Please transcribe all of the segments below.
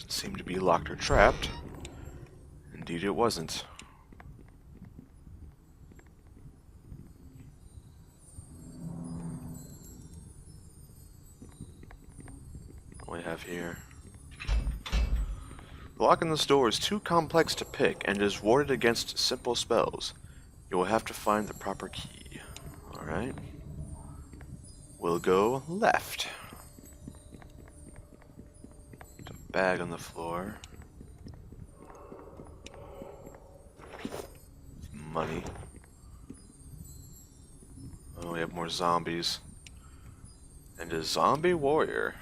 Doesn't seem to be locked or trapped. Indeed it wasn't. What do we have here? The lock in this door is too complex to pick and is warded against simple spells. You will have to find the proper key. Alright. We'll go left. There's a bag on the floor. Money. Oh, we have more zombies. And a zombie warrior.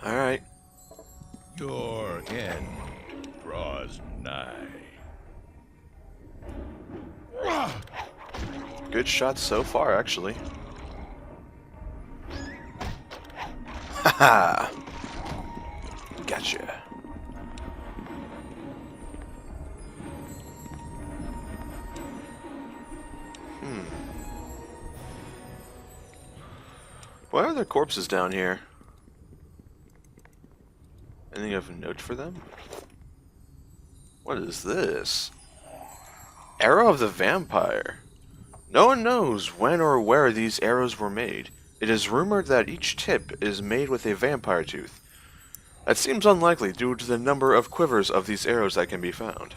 Alright. Your end draws nigh. Good shot so far, actually. Haha! Gotcha. Why are there corpses down here? Anything of note for them? What is this? Arrow of the Vampire. No one knows when or where these arrows were made. It is rumored that each tip is made with a vampire tooth. That seems unlikely due to the number of quivers of these arrows that can be found.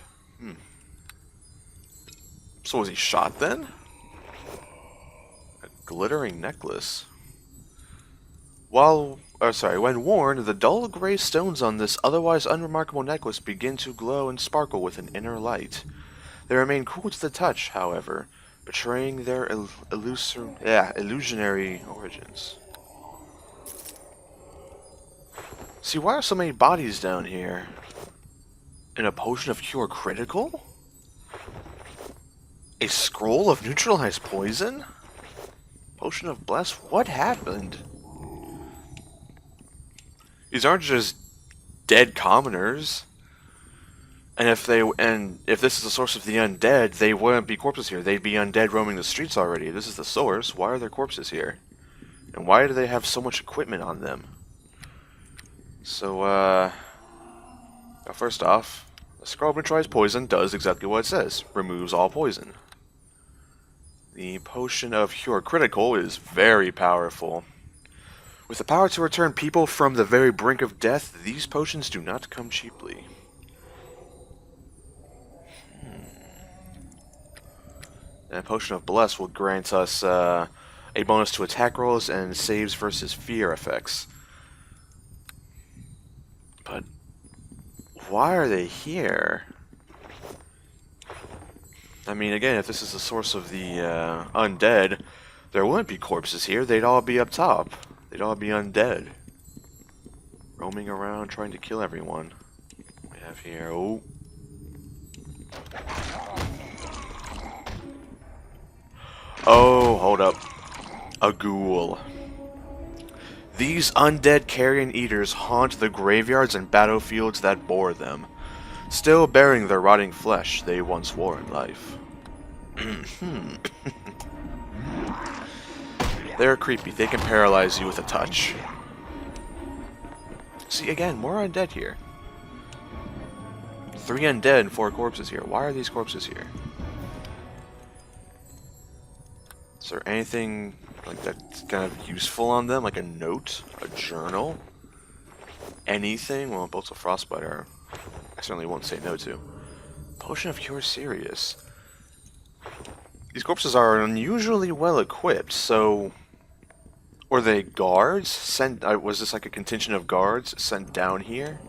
So was he shot then? A glittering necklace. When worn, the dull gray stones on this otherwise unremarkable necklace begin to glow and sparkle with an inner light. They remain cool to the touch, however, betraying their illusionary origins. See, why are so many bodies down here? And a potion of cure critical? A scroll of neutralized poison? Potion of bless? What happened? These aren't just dead commoners. And if this is the source of the undead, they wouldn't be corpses here. They'd be undead roaming the streets already. This is the source. Why are there corpses here? And why do they have so much equipment on them? So, first off, the scroll of neutralized poison does exactly what it says. Removes all poison. The potion of cure critical is very powerful. With the power to return people from the very brink of death, these potions do not come cheaply. And a potion of bless will grant us a bonus to attack rolls and saves versus fear effects. But why are they here? I mean, again, if this is the source of the undead, there wouldn't be corpses here. They'd all be up top. They'd all be undead. Roaming around trying to kill everyone. We have here... Oh. Oh, hold up. A ghoul. These undead carrion eaters haunt the graveyards and battlefields that bore them. Still bearing their rotting flesh they once wore in life. They're creepy. They can paralyze you with a touch. See, again, more undead here. 3 undead and 4 corpses here. Why are these corpses here? Is there anything like that's kind of useful on them? Like a note? A journal? Anything? Well, bolts of frostbite are... I certainly won't say no to. Potion of Cure Serious. These corpses are unusually well equipped, so... Were they guards sent... was this like a contingent of guards sent down here?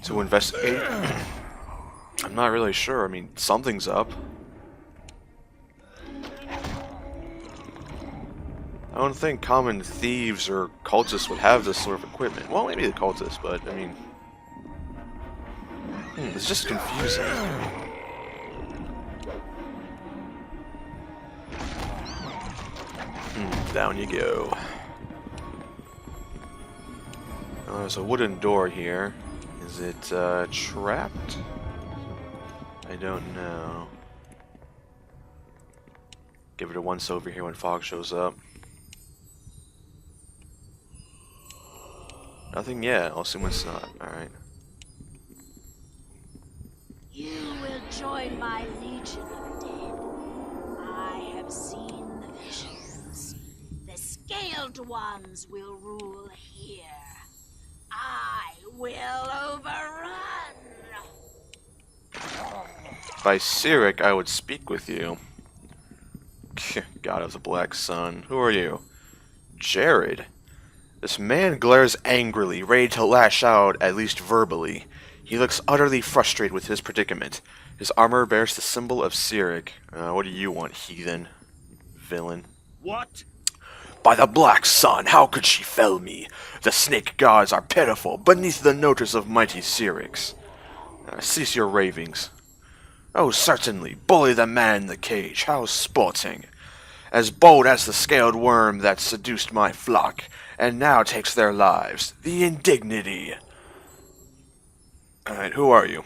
To investigate? I'm not really sure. I mean, something's up. I don't think common thieves or cultists would have this sort of equipment. Well, maybe the cultists, but, I mean... it's just confusing. Down you go. There's a wooden door here. Is it trapped? I don't know. Give it a once over here when fog shows up. Nothing yet. I'll assume it's not. Alright. You will join my legion of dead. I have seen the visions. The scaled ones will rule here. I will overrun. By Sirik, I would speak with you. God of the Black Sun. Who are you? Jared. This man glares angrily, ready to lash out, at least verbally. He looks utterly frustrated with his predicament. His armor bears the symbol of Sirik. What do you want, heathen? Villain. What? By the Black Sun, how could she fell me? The snake gods are pitiful beneath the notice of mighty Siriks. Cease your ravings. Oh, certainly, bully the man in the cage, how sporting. As bold as the scaled worm that seduced my flock, and now takes their lives. The indignity. Alright, who are you?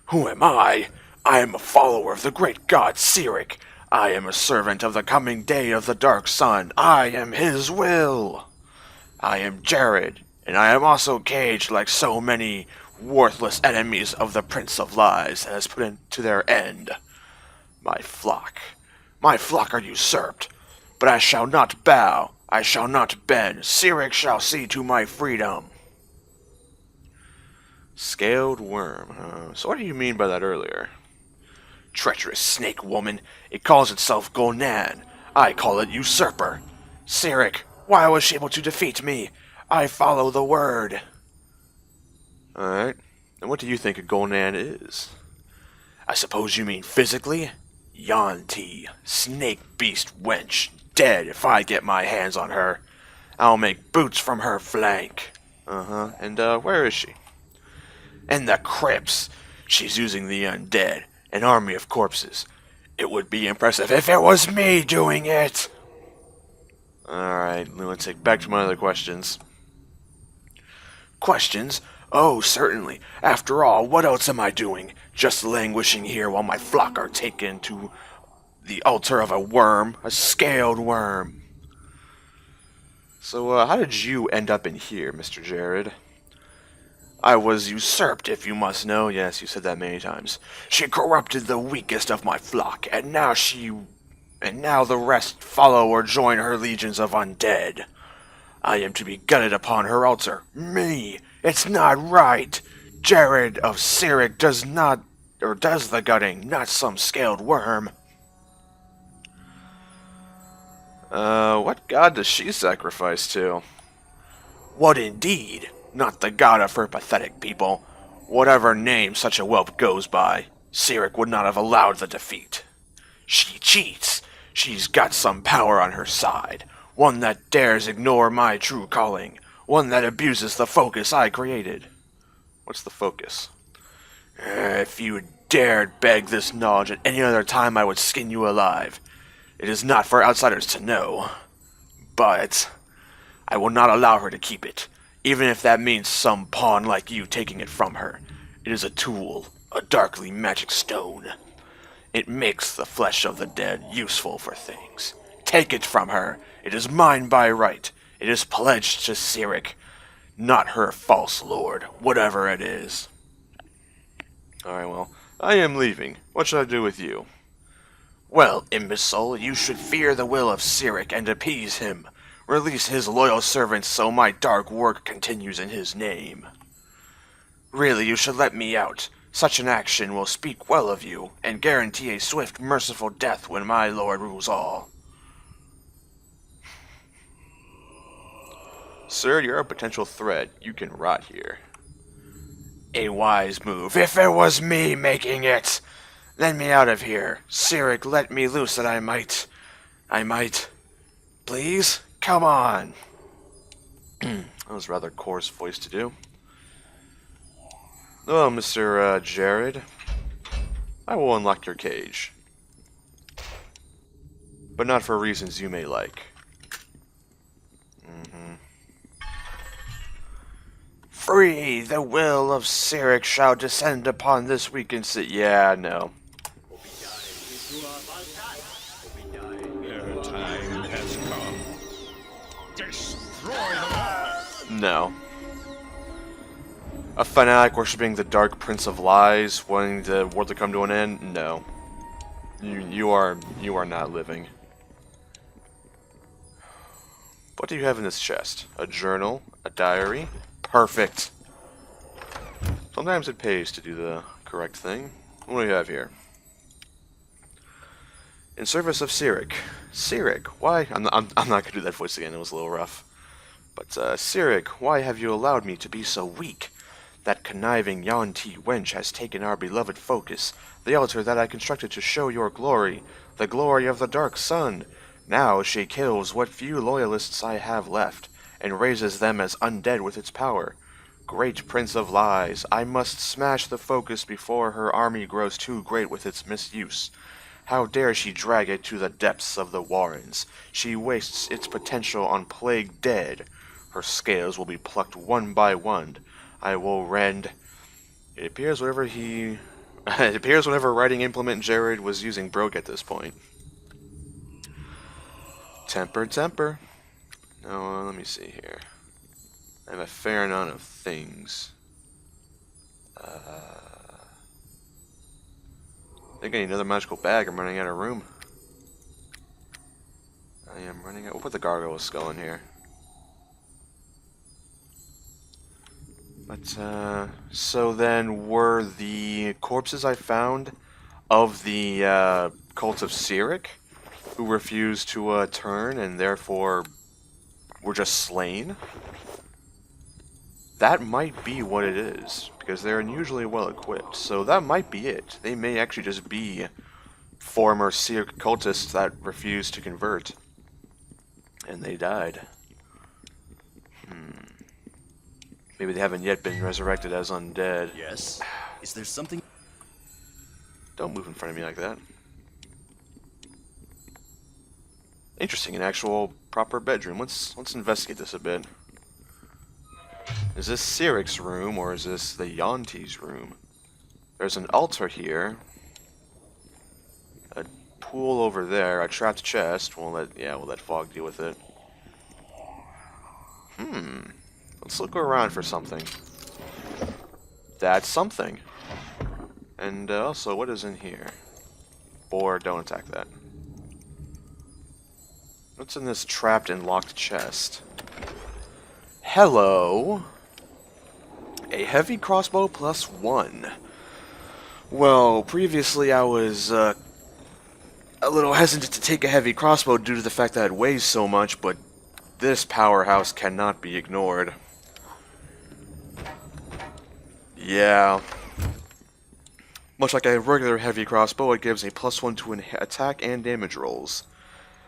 Who am I? I am a follower of the great god Sirik. I am a servant of the coming day of the Dark Sun. I am his will. I am Jared, and I am also caged like so many worthless enemies of the Prince of Lies that has put in to their end. My flock are usurped, but I shall not bow, I shall not bend. Sirik shall see to my freedom. Scaled worm. So what do you mean by that earlier? Treacherous snake woman. It calls itself Gonan. I call it usurper. Sirik, why was she able to defeat me? I follow the word. Alright. And what do you think a Gonan is? I suppose you mean physically? Yuan-Ti, snake beast wench, dead if I get my hands on her. I'll make boots from her flank. And where is she? In the crypts. She's using the undead, an army of corpses. It would be impressive if it was me doing it. Alright, lunatic, back to my other questions. Questions? Oh, certainly. After all, what else am I doing? Just languishing here while my flock are taken to the altar of a worm, a scaled worm. So, how did you end up in here, Mr. Jared? I was usurped, if you must know. Yes, you said that many times. She corrupted the weakest of my flock, and now the rest follow or join her legions of undead. I am to be gutted upon her altar. Me! It's not right! Jared of Sirik does the gutting, not some scaled worm. What god does she sacrifice to? What indeed? Not the god of her pathetic people. Whatever name such a whelp goes by, Sirik would not have allowed the defeat. She cheats. She's got some power on her side. One that dares ignore my true calling. One that abuses the focus I created. What's the focus? If you dared beg this knowledge at any other time, I would skin you alive. It is not for outsiders to know. But I will not allow her to keep it, even if that means some pawn like you taking it from her. It is a tool, a darkly magic stone. It makes the flesh of the dead useful for things. Take it from her. It is mine by right. It is pledged to Sirik, not her false lord, whatever it is. Alright, well, I am leaving. What should I do with you? Well, imbecile, you should fear the will of Sirik and appease him. Release his loyal servants so my dark work continues in his name. Really, you should let me out. Such an action will speak well of you, and guarantee a swift, merciful death when my lord rules all. Sir, you're a potential threat. You can rot here. A wise move, if it was me making it. Let me out of here. Sirik, let me loose that I might. Please? Come on. That was a rather coarse voice to do. Oh, Mr. Jared. I will unlock your cage. But not for reasons you may like. Free! The will of Sirik shall descend upon this weakened city. Yeah, no. Their time has come. Destroy them all! No. A fanatic worshipping the dark prince of lies, wanting the world to come to an end? No. You are not living. What do you have in this chest? A journal? A diary? Perfect. Sometimes it pays to do the correct thing. What do we have here? In service of Cyric. Cyric, why? I'm not gonna do that voice again. It was a little rough. But Cyric, why have you allowed me to be so weak? That conniving Yuan-Ti wench has taken our beloved focus, the altar that I constructed to show your glory, the glory of the Dark Sun. Now she kills what few loyalists I have left, and raises them as undead with its power. Great Prince of Lies, I must smash the focus before her army grows too great with its misuse. How dare she drag it to the depths of the Warrens? She wastes its potential on plague dead. Her scales will be plucked one by one. I will rend. It appears whatever it appears whatever writing implement Jared was using broke at this point. Temper. No, let me see here. I have a fair amount of things. I think I need another magical bag. I'm running out of room. I am running out. We'll put the gargoyle skull in here. But, so then were the corpses I found of the cult of Cyric, who refused to turn and therefore were just slain? That might be what it is, because they're unusually well equipped, so that might be it. They may actually just be former Cyric cultists that refused to convert, and they died. Maybe they haven't yet been resurrected as undead. Yes? Is there something? Don't move in front of me like that. Interesting, an actual proper bedroom. Let's investigate this a bit. Is this Cyric's room, or is this the Yuan-Ti's room? There's an altar here. A pool over there. A trapped chest. We'll let fog deal with it. Let's look around for something. That's something. And also, what is in here? Or don't attack that. What's in this trapped and locked chest? Hello! A heavy crossbow +1. Well, previously I was a little hesitant to take a heavy crossbow due to the fact that it weighs so much, but this powerhouse cannot be ignored. Yeah. Much like a regular heavy crossbow, it gives a +1 to attack and damage rolls.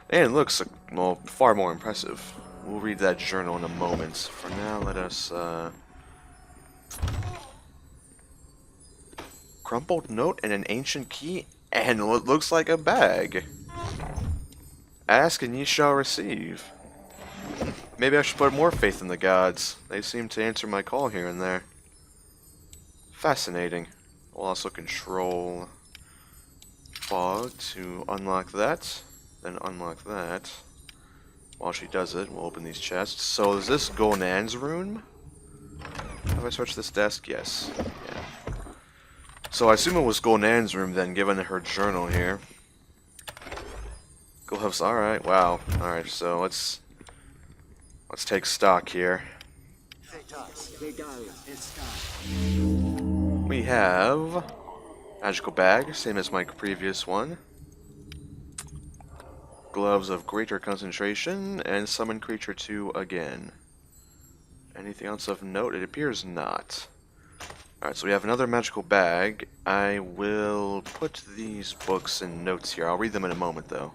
And it looks, well, far more impressive. We'll read that journal in a moment. For now, let us, crumpled note and an ancient key, and what looks like a bag. Ask and ye shall receive. Maybe I should put more faith in the gods. They seem to answer my call here and there. Fascinating. We'll also control fog to unlock that, then unlock that. While she does it, we'll open these chests. So is this Gonan's room? Have I switched this desk? Yes. Yeah. So I assume it was Gonan's room then, given her journal here. Gloves, alright, wow. Alright, so let's take stock here. We have magical bag, same as my previous one. Gloves of greater concentration, and summon creature 2 again. Anything else of note? It appears not. Alright, so we have another magical bag. I will put these books and notes here. I'll read them in a moment, though.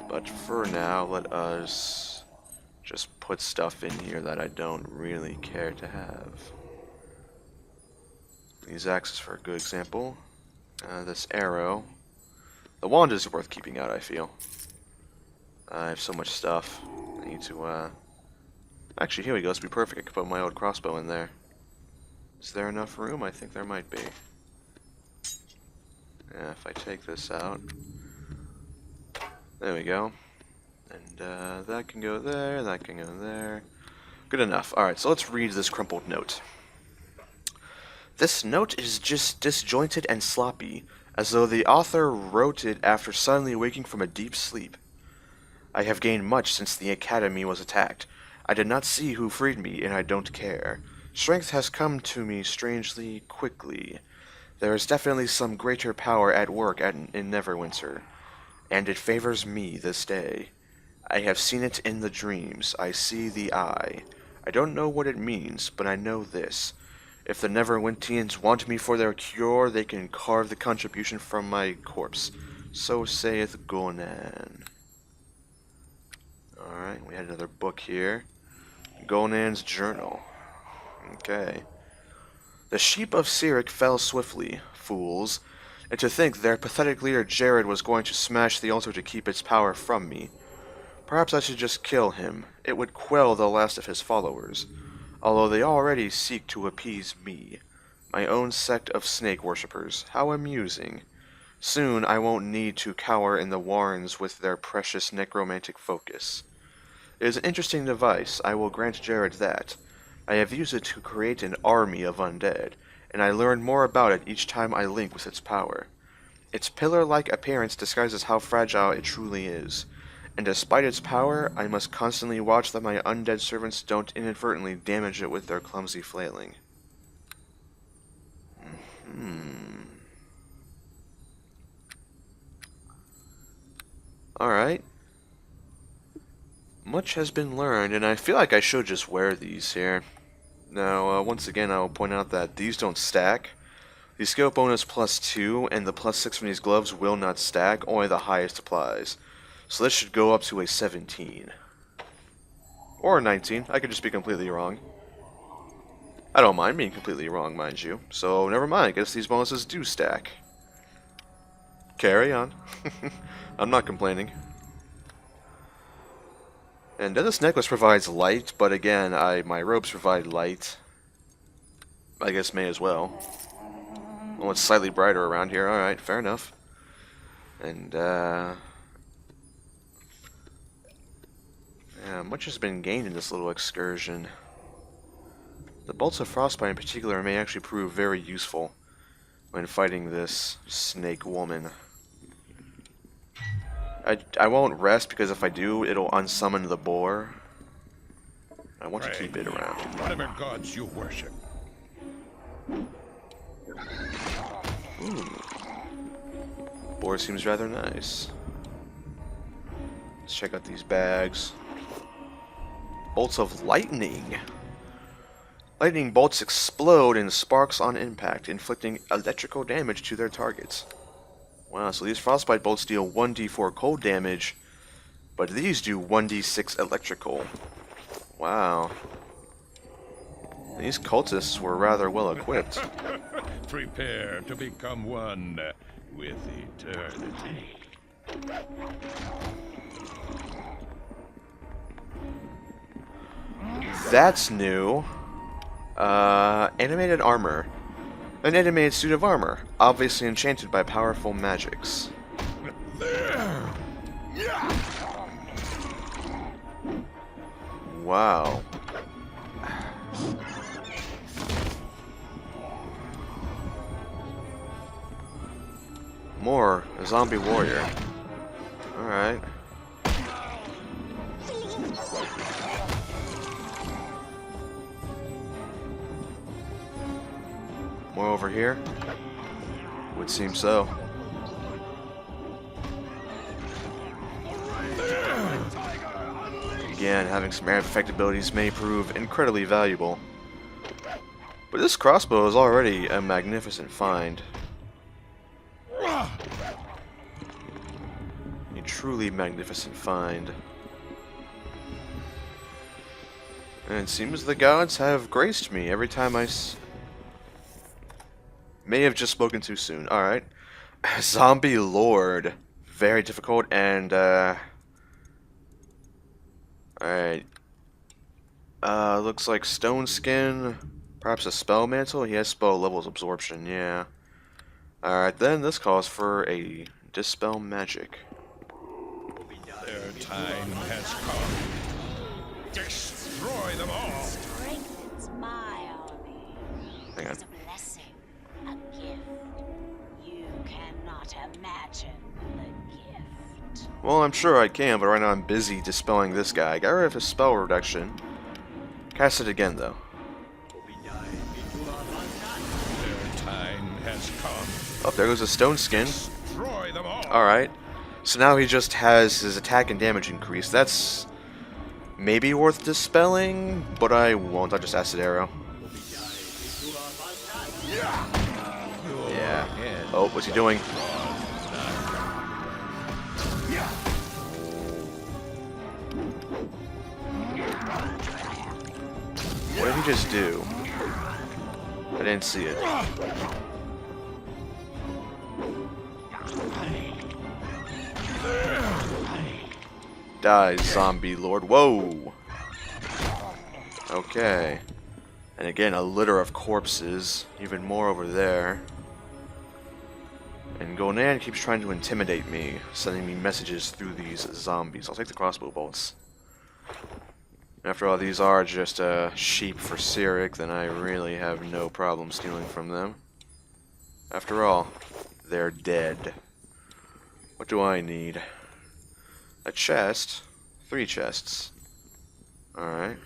But for now, let us just put stuff in here that I don't really care to have. These axes for a good example. This arrow. The wand is worth keeping out, I feel. I have so much stuff. I need to, Actually, here we go. This would be perfect. I could put my old crossbow in there. Is there enough room? I think there might be. Yeah, if I take this out. There we go. And, that can go there, that can go there. Good enough. Alright, so let's read this crumpled note. This note is just disjointed and sloppy, as though the author wrote it after suddenly waking from a deep sleep. I have gained much since the academy was attacked. I did not see who freed me, and I don't care. Strength has come to me strangely quickly. There is definitely some greater power at work in Neverwinter, and it favors me this day. I have seen it in the dreams. I see the eye. I don't know what it means, but I know this. If the Neverwintians want me for their cure, they can carve the contribution from my corpse. So saith Gonan. Alright, we had another book here. Gonan's Journal. Okay. The sheep of Cyric fell swiftly, fools, and to think their pathetic leader Jared was going to smash the altar to keep its power from me. Perhaps I should just kill him. It would quell the last of his followers, although they already seek to appease me. My own sect of snake worshippers. How amusing. Soon I won't need to cower in the warrens with their precious necromantic focus. It is an interesting device, I will grant Jared that. I have used it to create an army of undead, and I learn more about it each time I link with its power. Its pillar-like appearance disguises how fragile it truly is, and despite its power, I must constantly watch that my undead servants don't inadvertently damage it with their clumsy flailing. Alright. Much has been learned, and I feel like I should just wear these here. Now, once again, I will point out that these don't stack. The skill bonus +2 and the +6 from these gloves will not stack, only the highest applies. So this should go up to a 17. Or a 19, I could just be completely wrong. I don't mind being completely wrong, mind you. So, never mind, I guess these bonuses do stack. Carry on. I'm not complaining. And this necklace provides light, but again, my robes provide light. I guess may as well. Well, it's slightly brighter around here. Alright, fair enough. And, yeah, much has been gained in this little excursion. The bolts of frostbite in particular may actually prove very useful when fighting this snake woman. I won't rest because if I do, it'll unsummon the boar. I want to keep it around. Whatever gods you worship. Ooh. Boar seems rather nice. Let's check out these bags. Bolts of lightning. Lightning bolts explode in sparks on impact, inflicting electrical damage to their targets. Wow, so these frostbite bolts deal 1d4 cold damage, but these do 1d6 electrical. Wow. These cultists were rather well equipped. Prepare to become one with eternity. That's new. Animated armor. An animated suit of armor, obviously enchanted by powerful magics. Wow. More, a zombie warrior. Alright. More over here? Would seem so. Again, having some air effect abilities may prove incredibly valuable. But this crossbow is already a magnificent find. A truly magnificent find. And it seems the gods have graced me every time may have just spoken too soon. Alright. Zombie Lord. Very difficult and, alright. Looks like stone skin. Perhaps a spell mantle. He has spell levels absorption, yeah. Alright, then this calls for a dispel magic. Their time has come. Destroy them all. Strengthens my army. Hang on. It's a blessing. imagine the gift. Well, I'm sure I can, but right now I'm busy dispelling this guy. Got rid of his spell reduction. Cast it again, though. Their time has come. Oh, there goes a stone skin. Destroy them all. Alright. So now he just has his attack and damage increased. That's maybe worth dispelling, but I won't. I'll just acid arrow. Yeah. Oh, what's he doing? What did he just do? I didn't see it. Die, zombie lord. Whoa! Okay. And again, a litter of corpses. Even more over there. And Gonan keeps trying to intimidate me, sending me messages through these zombies. I'll take the crossbow bolts. After all, these are just sheep for Cyric, then I really have no problem stealing from them. After all, they're dead. What do I need? A chest? 3 chests. Alright.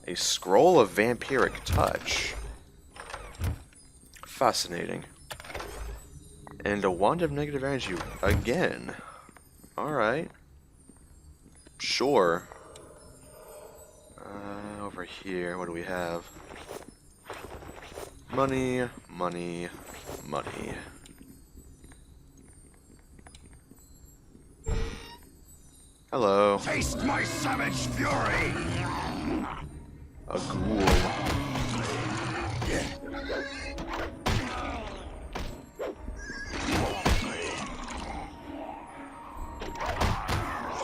A scroll of vampiric touch. Fascinating. And a wand of negative energy again. Alright. Sure. Over here, what do we have? Money, money, money. Hello. Taste my savage fury. A ghoul.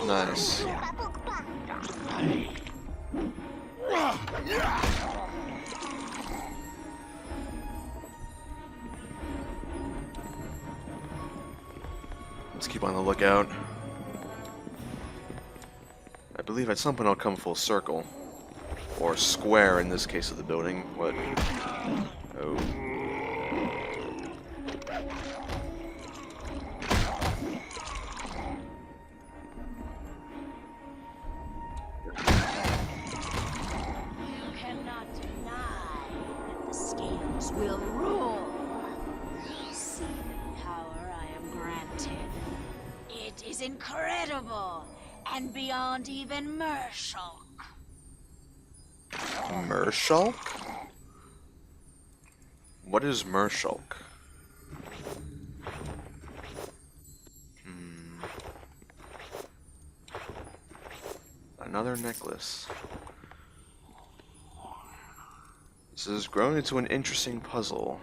Nice. Let's keep on the lookout. I believe at some point I'll come full circle. Or square in this case of the building. What? Oh. You cannot deny that the scales will rule. See the power I am granted. It is incredible and beyond even Mershulk. Mershulk? What is Mershulk? Another necklace. This has grown into an interesting puzzle.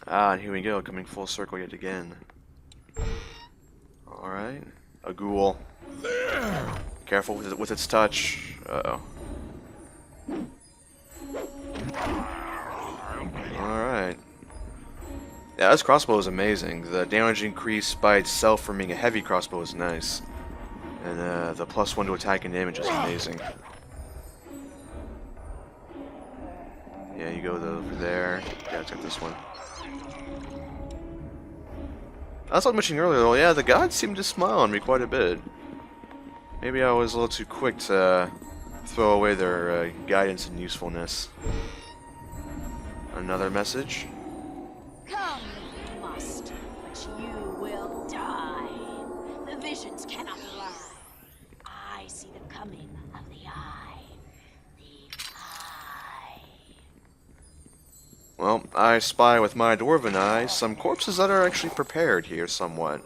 Ah, and here we go, coming full circle yet again. Alright. A ghoul. Careful with its touch. Uh-oh. Alright. Yeah, this crossbow is amazing. The damage increase by itself from being a heavy crossbow is nice. And the +1 to attack and damage is amazing. Yeah, you go over there. Yeah, take this one. As I was mentioning earlier, though, yeah, the gods seem to smile on me quite a bit. Maybe I was a little too quick to throw away their guidance and usefulness. Another message. Come if you must, but you will die. The visions cannot lie. I see the coming of the Eye. The Eye. Well, I spy with my dwarven eye some corpses that are actually prepared here somewhat.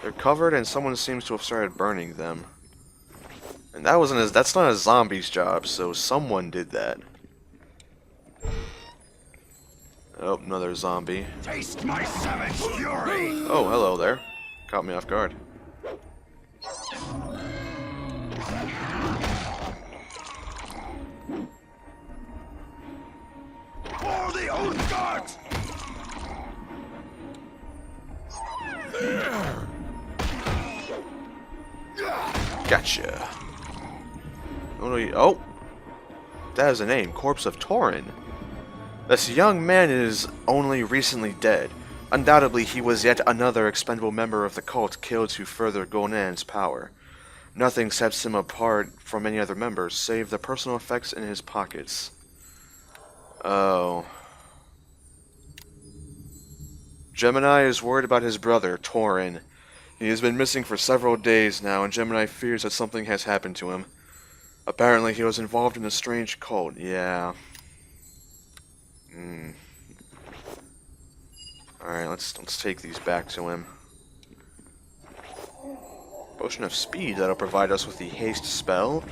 They're covered and someone seems to have started burning them. And that's not a zombie's job, so someone did that. Oh, another zombie. Taste my savage fury. Oh, hello there. Caught me off guard. For the old gods. There. Gotcha. Oh, that is a name. Corpse of Tauren. This young man is only recently dead. Undoubtedly, he was yet another expendable member of the cult killed to further Gonan's power. Nothing sets him apart from any other members, save the personal effects in his pockets. Oh. Gemini is worried about his brother, Torin. He has been missing for several days now, and Gemini fears that something has happened to him. Apparently, he was involved in a strange cult. Yeah. Alright, let's take these back to him. Potion of Speed, that'll provide us with the Haste spell.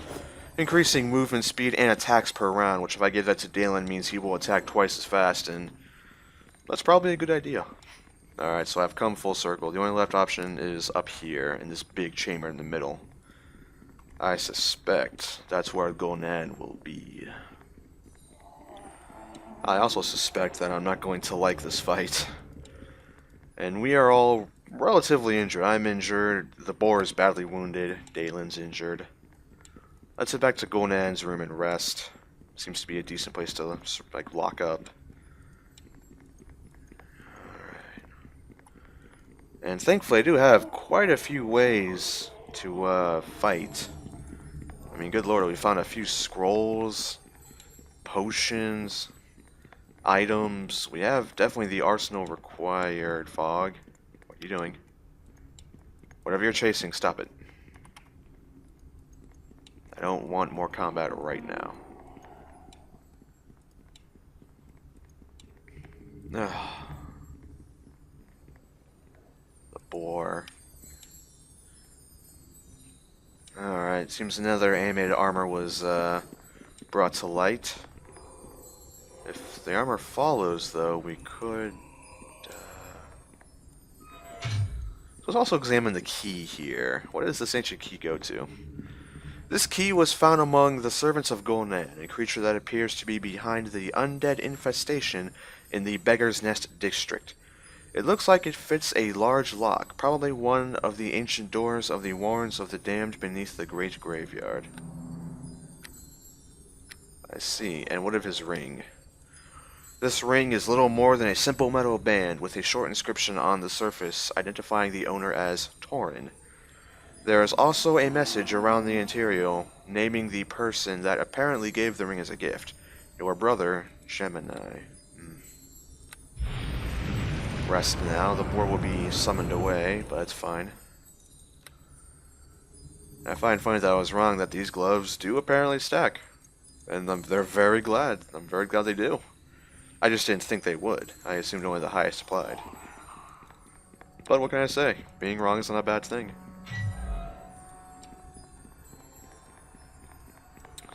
Increasing movement speed and attacks per round, which if I give that to Dalen means he will attack twice as fast, and that's probably a good idea. Alright, so I've come full circle. The only left option is up here, in this big chamber in the middle. I suspect that's where Gonan will be. I also suspect that I'm not going to like this fight. And we are all relatively injured. I'm injured, the boar is badly wounded, Dalen's injured. Let's head back to Gonan's room and rest. Seems to be a decent place to, like, lock up. Alright. And thankfully I do have quite a few ways to fight. I mean, good lord, we found a few scrolls, potions, items. We have definitely the arsenal required. Fog, what are you doing? Whatever you're chasing, stop it. I don't want more combat right now. The boar. Alright, seems another animated armor was brought to light. If the armor follows, though, we could... Let's also examine the key here. What does this ancient key go to? This key was found among the servants of Gonan, a creature that appears to be behind the undead infestation in the Beggar's Nest district. It looks like it fits a large lock, probably one of the ancient doors of the warrens of the damned beneath the great graveyard. I see. And what of his ring? This ring is little more than a simple metal band with a short inscription on the surface identifying the owner as Torin. There is also a message around the interior naming the person that apparently gave the ring as a gift. Your brother, Gemini. Rest now. The boar will be summoned away, but it's fine. I find funny that I was wrong that these gloves do apparently stack. And they're very glad. I'm very glad they do. I just didn't think they would. I assumed only the highest applied. But what can I say? Being wrong is not a bad thing.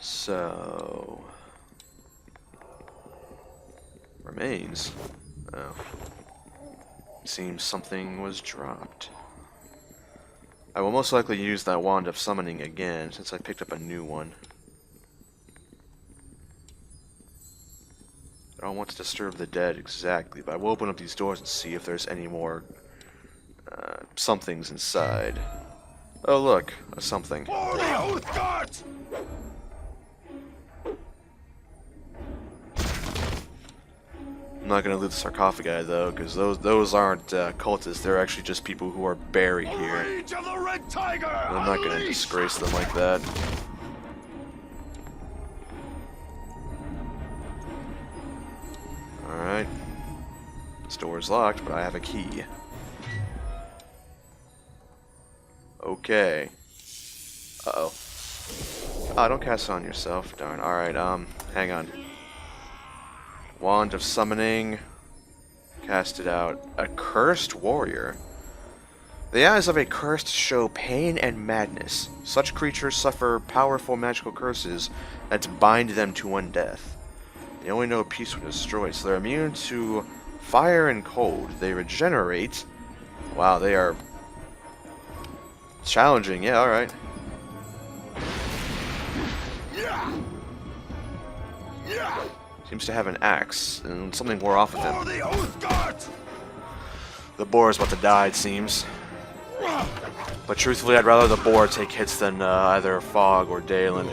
So... remains. Oh. Seems something was dropped. I will most likely use that wand of summoning again, since I picked up a new one. I don't want to disturb the dead exactly, but I will open up these doors and see if there's any more somethings inside. Oh look, a something. For the oath guards! I'm not gonna loot the sarcophagi though, because those aren't cultists. They're actually just people who are buried here. Rage of the Red Tiger! I'm not gonna disgrace them like that. Alright. This door is locked, but I have a key. Okay. Uh-oh. Ah, don't cast it on yourself. Darn. Alright, hang on. Wand of Summoning. Cast it out. A Cursed Warrior. The eyes of a cursed show pain and madness. Such creatures suffer powerful magical curses that bind them to undeath. They only know peace when destroyed, so they're immune to fire and cold. They regenerate. Wow, they are challenging. Yeah, alright. Seems to have an axe, and something wore off of him. For the oath guards! The boar is about to die, it seems. But truthfully, I'd rather the boar take hits than either Fog or Dalen.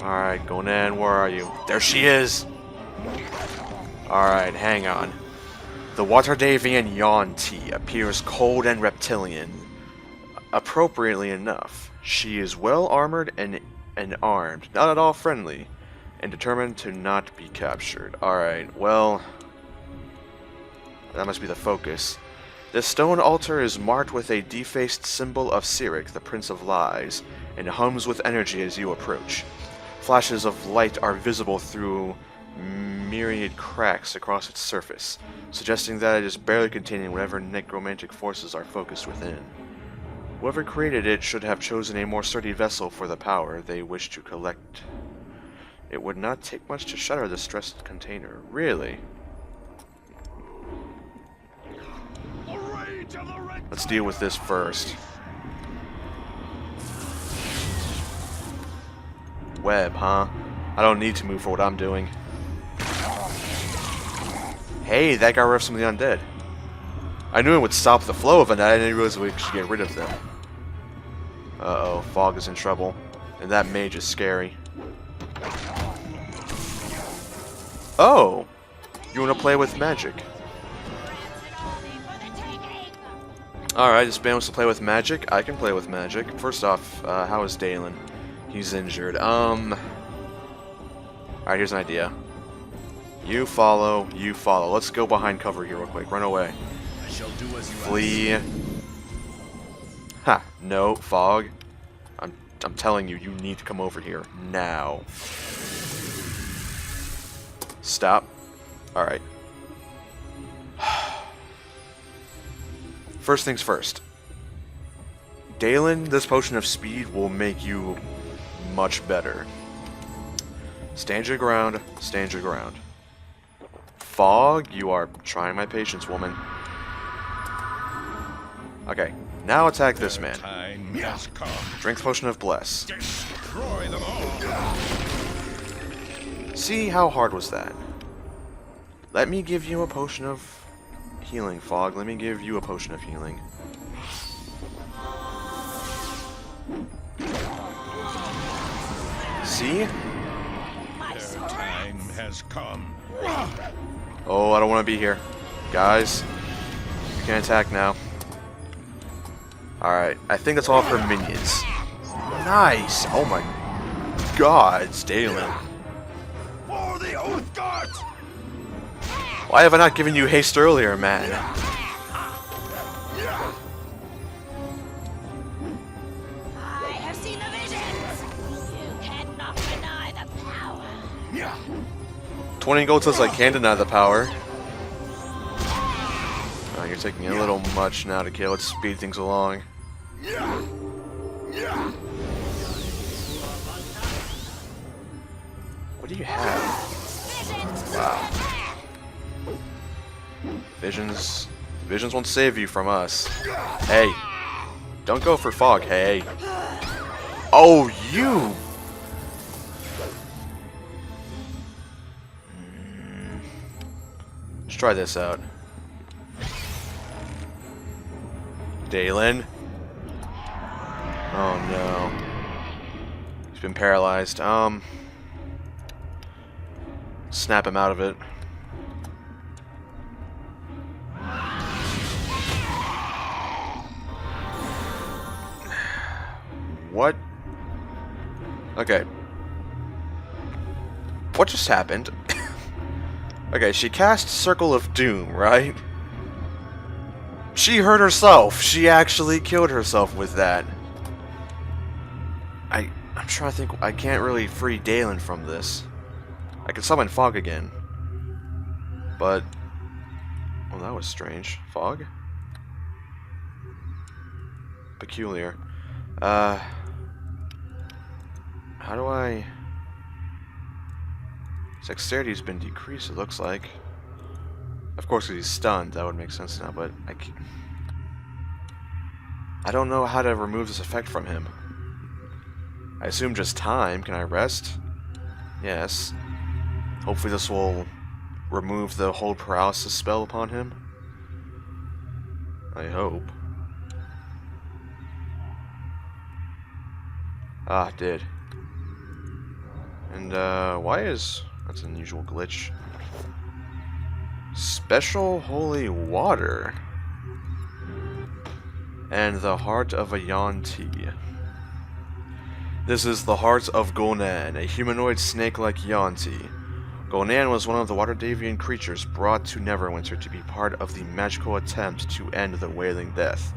Alright, Gonan, where are you? There she is! Alright, hang on. The Waterdavian Yuan-Ti appears cold and reptilian. Appropriately enough, she is well armored and armed, not at all friendly, and determined to not be captured. Alright, well, that must be the focus. This stone altar is marked with a defaced symbol of Sirik, the Prince of Lies, and hums with energy as you approach. Flashes of light are visible through myriad cracks across its surface, suggesting that it is barely containing whatever necromantic forces are focused within. Whoever created it should have chosen a more sturdy vessel for the power they wish to collect. It would not take much to shatter the stressed container. Really? Let's deal with this first. Web, huh? I don't need to move for what I'm doing. Hey, that got rid of some of the undead. I knew it would stop the flow of undead, I didn't realize we could get rid of them. Uh-oh, Fog is in trouble. And that mage is scary. Oh! You want to play with magic? Alright, this band wants to play with magic. I can play with magic. First off, how is Dalen? He's injured. Alright, here's an idea. You follow, you follow. Let's go behind cover here real quick. Run away. I shall do as you Flee. Ha, no, Fog. I'm telling you, you need to come over here. Now. Stop. Alright. First things first. Dalen, this potion of speed will make you much better. Stand your ground, stand your ground. Fog, you are trying my patience, woman. Okay, now attack this man. Time has come. Drink potion of bless. Destroy them all. See, how hard was that? Let me give you a potion of healing, Fog. Let me give you a potion of healing. See? Their time has come. Oh, I don't want to be here. Guys, you can attack now. Alright, I think that's all of her minions. Nice! Oh my god, it's Dalen. For the Oath Guard! Why have I not given you haste earlier, man? I have seen the visions. You cannot deny the power. 20 gold says I can deny the power. Oh, you're taking a little much now to kill. Let's speed things along. What do you have? Wow. Visions won't save you from us. Hey. Don't go for Fog, hey. Oh, you! Let's try this out. Dalen? Oh no. He's been paralyzed. Snap him out of it. What? Okay. What just happened? Okay, she cast Circle of Doom, right? She hurt herself. She actually killed herself with that. I'm trying to think. I can't really free Dalen from this. I can summon Fog again. But... well, that was strange. Fog? Peculiar. How do I... his dexterity's been decreased, it looks like. Of course, because he's stunned, that would make sense now, but I don't know how to remove this effect from him. I assume just time. Can I rest? Yes. Hopefully this will remove the hold paralysis spell upon him. I hope. Ah, it did. And, why is... that's an unusual glitch. Special holy water. And the heart of a Yuan-Ti. This is the heart of Gonan, a humanoid snake-like Yuan-Ti. Gonan was one of the water-deviant creatures brought to Neverwinter to be part of the magical attempt to end the Wailing Death.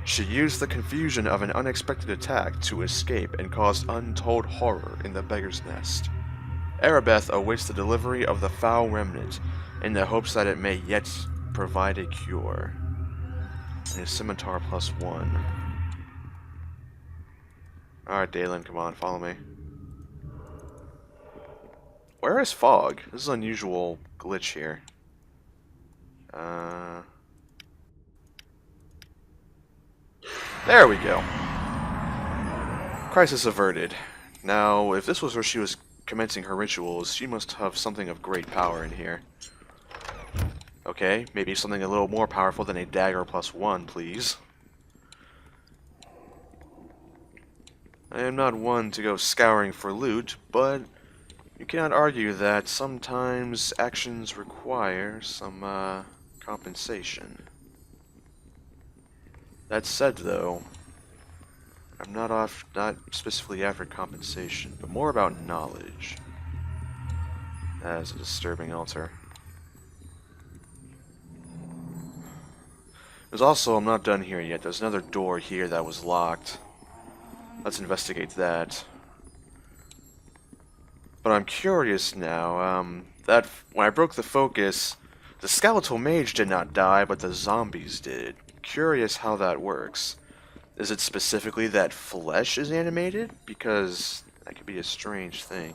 She used the confusion of an unexpected attack to escape and caused untold horror in the Beggar's Nest. Arabeth awaits the delivery of the foul remnant in the hopes that it may yet provide a cure. And a scimitar +1. Alright, Dalen, come on, follow me. Where is Fog? This is an unusual glitch here. There we go. Crisis averted. Now, if this was where she was commencing her rituals, she must have something of great power in here. Okay, maybe something a little more powerful than a dagger +1, please. I am not one to go scouring for loot, but you cannot argue that sometimes actions require some, compensation. That said, though, I'm not specifically after compensation, but more about knowledge. That is a disturbing altar. There's also, I'm not done here yet, there's another door here that was locked. Let's investigate that. But I'm curious now, that when I broke the focus, the skeletal mage did not die, but the zombies did. Curious how that works. Is it specifically that flesh is animated? Because that could be a strange thing.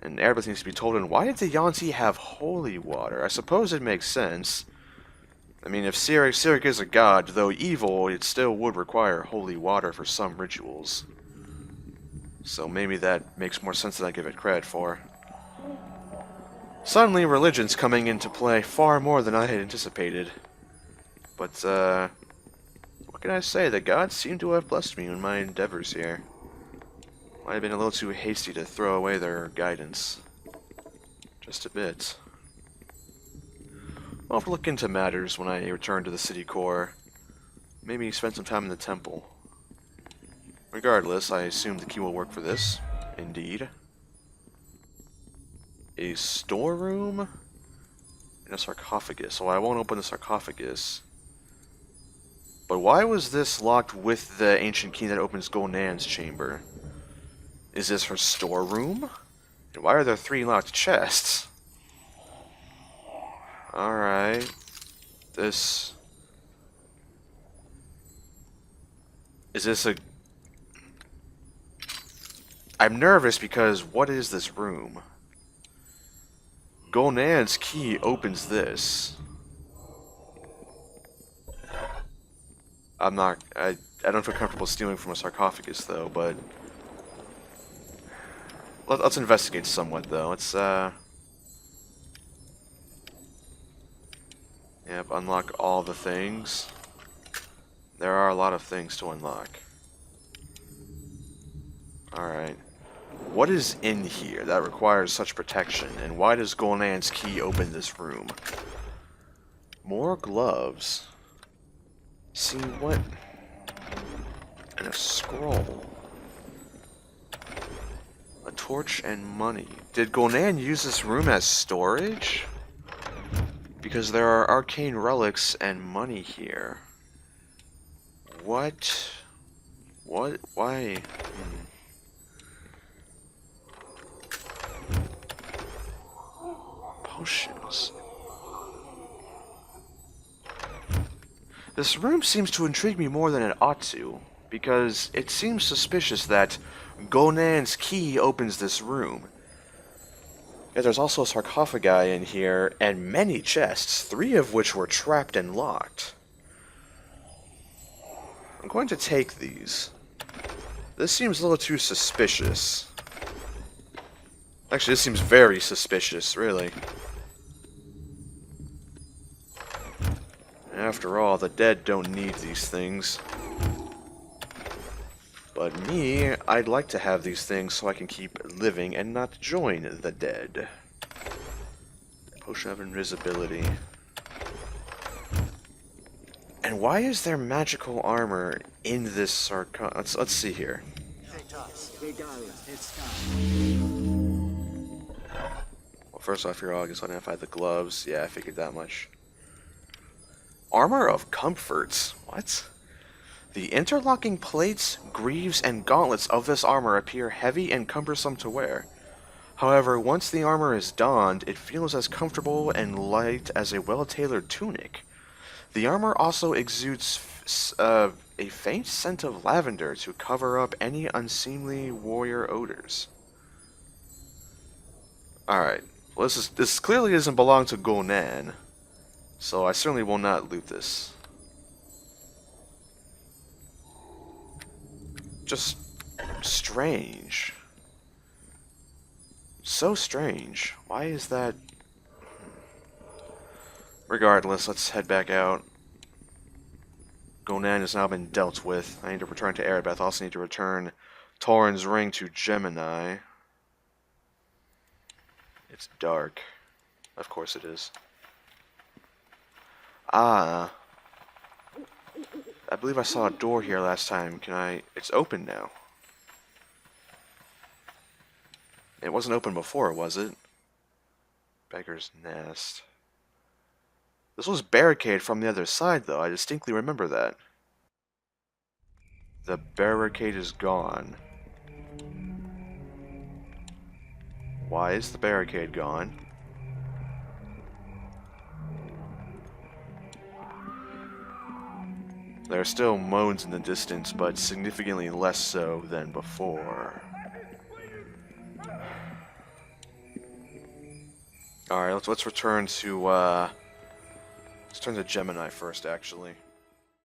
And Arabeth needs to be told, and why did the Yuan-Ti have holy water? I suppose it makes sense. I mean, if Sirik is a god, though evil, it still would require holy water for some rituals. So maybe that makes more sense than I give it credit for. Suddenly, religion's coming into play far more than I had anticipated. But, what can I say? The gods seem to have blessed me in my endeavors here. Might have been a little too hasty to throw away their guidance. Just a bit. I'll have to look into matters when I return to the city core. Maybe spend some time in the temple. Regardless, I assume the key will work for this. Indeed. A storeroom? And a sarcophagus. So I won't open the sarcophagus. But why was this locked with the ancient key that opens Gonan's chamber? Is this her storeroom? And why are there 3 locked chests? Alright. This... Is this a... I'm nervous because what is this room? Gonan's key opens this. I don't feel comfortable stealing from a sarcophagus though, but... Let's investigate somewhat though. Let's, Yep, unlock all the things. There are a lot of things to unlock. Alright. What is in here that requires such protection, and why does Gonan's key open this room? More gloves. See what? And a scroll. A torch and money. Did Gonan use this room as storage? Because there are arcane relics and money here. What? What? Why? Potions. This room seems to intrigue me more than it ought to, because it seems suspicious that Gonan's key opens this room. Yet there's also a sarcophagi in here, and many chests, 3 of which were trapped and locked. I'm going to take these. This seems a little too suspicious. Actually, this seems very suspicious, really. After all, the dead don't need these things. But me, I'd like to have these things so I can keep living and not join the dead. Potion of invisibility. And why is there magical armor in this sarcophagus? Let's see here. Well, first off, your August identified the gloves. Yeah, I figured that much. Armor of comforts. What? The interlocking plates, greaves, and gauntlets of this armor appear heavy and cumbersome to wear. However, once the armor is donned, it feels as comfortable and light as a well-tailored tunic. The armor also exudes a faint scent of lavender to cover up any unseemly warrior odors. Alright, well, this clearly doesn't belong to Gonan, so I certainly will not loot this. Just strange. So strange. Why is that? Regardless, let's head back out. Gonan has now been dealt with. I need to return to Erebeth. I also need to return Tauren's ring to Gemini. It's dark. Of course it is. Ah. I believe I saw a door here last time. It's open now. It wasn't open before, was it? Beggar's Nest. This was barricaded from the other side, though. I distinctly remember that. The barricade is gone. Why is the barricade gone? There are still moans in the distance, but significantly less so than before. Alright, let's return to Gemini first, actually.